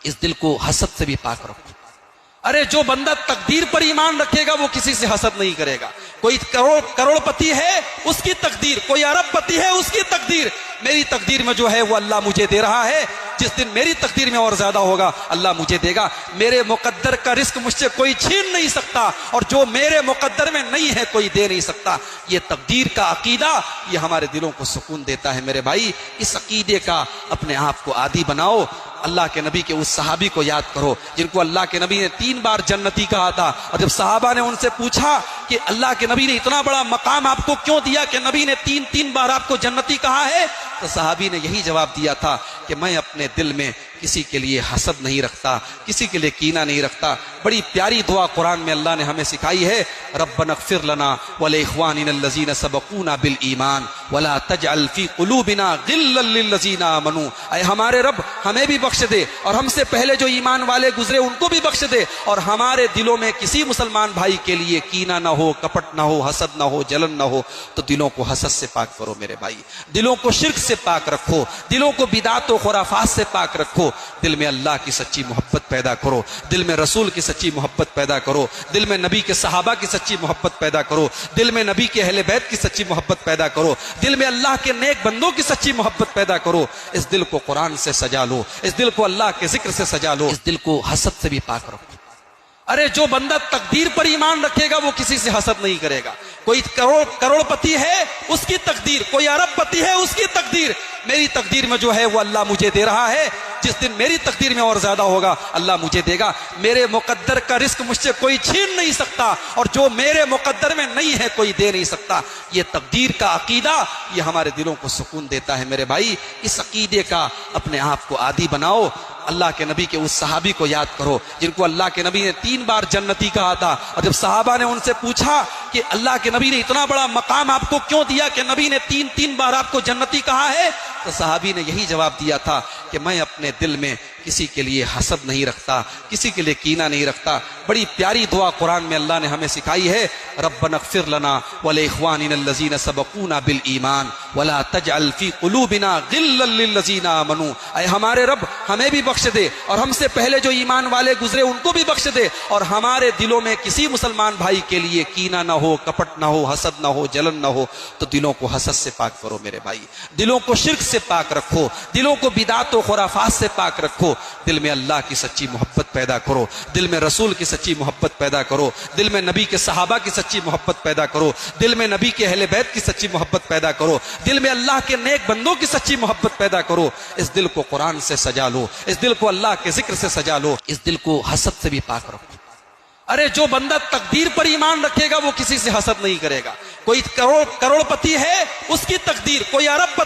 इस दिल को हसद से भी पाक रखो। अरे जो बंदा तकदीर पर ईमान रखेगा वो किसी से हसद नहीं करेगा। कोई करोड़पति है उसकी तकदीर, कोई अरबपति है उसकी तकदीर, मेरी तकदीर में जो है वो अल्लाह मुझे दे रहा है। जिस दिन मेरी तकदीर में और ज्यादा होगा अल्लाह मुझे देगा। मेरे मुकद्दर का रिस्क मुझसे कोई छीन नहीं सकता और जो मेरे मुकद्दर में नहीं है कोई दे नहीं सकता। ये तकदीर का अकीदा ये हमारे दिलों को सुकून देता है। मेरे भाई, इस अकीदे का अपने आप को आदी बनाओ। अल्लाह के नबी के उस सहाबी को याद करो जिनको अल्लाह के नबी ने 3 बार जन्नती कहा था। और जब सहाबा ने उनसे पूछा कि अल्लाह के नबी ने इतना बड़ा मकाम आपको क्यों दिया कि नबी ने 3 बार आपको जन्नती कहा है, तो सहाबी ने यही जवाब दिया था कि मैं अपने दिल में किसी के लिए हसद नहीं रखता, किसी के लिए कीना नहीं रखता। बड़ी प्यारी दुआ कुरान में अल्लाह ने हमें सिखाई है, रब्बना इग़फिर लना व लिइख़वानिनल्लज़ीना सबक़ूना बिल ईमान वला तजअल फ़ी क़ुलूबिना ग़िल्लन लिल्लज़ीना आमनू। ऐ हमारे रब, हमें भी बख्श दे और हमसे पहले जो ईमान वाले गुजरे उनको भी बख्श दे, और हमारे दिलों में किसी मुसलमान भाई के लिए कीना ना हो, कपट ना हो, हसद ना हो, जलन ना हो। तो दिलों को हसद से पाक करो मेरे भाई, दिलों को शिर्क से पाक रखो, दिलों को बिदात व खुराफात से पाक रखो। दिल में अल्लाह की सच्ची मोहब्बत पैदा करो, दिल में रसूल की सच्ची मोहब्बत पैदा करो, दिल में नबी के सहाबा की सच्ची मोहब्बत पैदा करो, दिल में नबी के अहले बैत की सच्ची मोहब्बत पैदा करो, दिल में अल्लाह के नेक बंदों की सच्ची मोहब्बत पैदा करो। इस दिल को कुरान से सजा लो, इस दिल को अल्लाह के जिक्र से सजा लो, इस दिल को हसद से भी पाक रखो। अरे जो बंदा तकदीर पर ईमान रखेगा वो किसी से हसद नहीं करेगा। कोई करोड़पति है उसकी तकदीर, कोई अरबपति है उसकी तकदीर, मेरी तकदीर में जो है वो अल्लाह मुझे दे रहा है। जिस दिन मेरी तकदीर में और ज्यादा होगा अल्लाह मुझे देगा। मेरे मुकद्दर का रिस्क मुझसे कोई छीन नहीं सकता और जो मेरे मुकद्दर में नहीं है कोई दे नहीं सकता। ये तकदीर का अकीदा ये हमारे दिलों को सुकून देता है। मेरे भाई, इस अकीदे का अपने आप को आदी बनाओ। अल्लाह के नबी के उस सहाबी को याद करो जिनको अल्लाह के नबी ने 3 बार जन्नती कहा था। और जब सहाबा ने उनसे पूछा कि अल्लाह के नबी ने इतना बड़ा मकाम आपको क्यों दिया कि नबी ने 3 बार आपको जन्नती कहा है, तो सहाबी ने यही जवाब दिया था कि मैं अपने दिल में किसी के लिए हसद नहीं रखता, किसी के लिए कीना नहीं रखता। बड़ी प्यारी दुआ कुरान में अल्लाह ने हमें सिखाई है, रब्बना इग़फिर लना व लिइख़वानिनल्लज़ीना सबक़ूना बिल ईमान वला तजअल फ़ी क़ुलूबिना ग़िल्लन लिल्लज़ीना आमनू। ऐ हमारे रब, हमें भी बख्श दे और हमसे पहले जो ईमान वाले गुजरे उनको भी बख्श दे, और हमारे दिलों में किसी मुसलमान भाई के लिए कीना ना हो, कपट ना हो, हसद ना हो, जलन ना हो। तो दिलों को हसद से पाक करो मेरे भाई, दिलों को शिर्क से पाक रखो, दिलों को बिदात व खुराफात से पाक रखो। दिल में अल्लाह की सच्ची मोहब्बत पैदा करो, दिल में रसूल की सच्ची मोहब्बत पैदा करो, दिल में नबी के सहाबा की सच्ची मोहब्बत पैदा करो, दिल में नबी के अहले बैत की सच्ची मोहब्बत पैदा करो, दिल में अल्लाह के नेक बंदों की सच्ची मोहब्बत पैदा करो। इस दिल को कुरान से सजा लो, इस दिल को अल्लाह के जिक्र से सजा लो, इस दिल को हसद से भी पाक रखो। अरे जो बंदा तकदीर पर ईमान रखेगा वो किसी से हसद नहीं करेगा। कोई करोड़पति है उसकी तकदीर, कोई अरबपति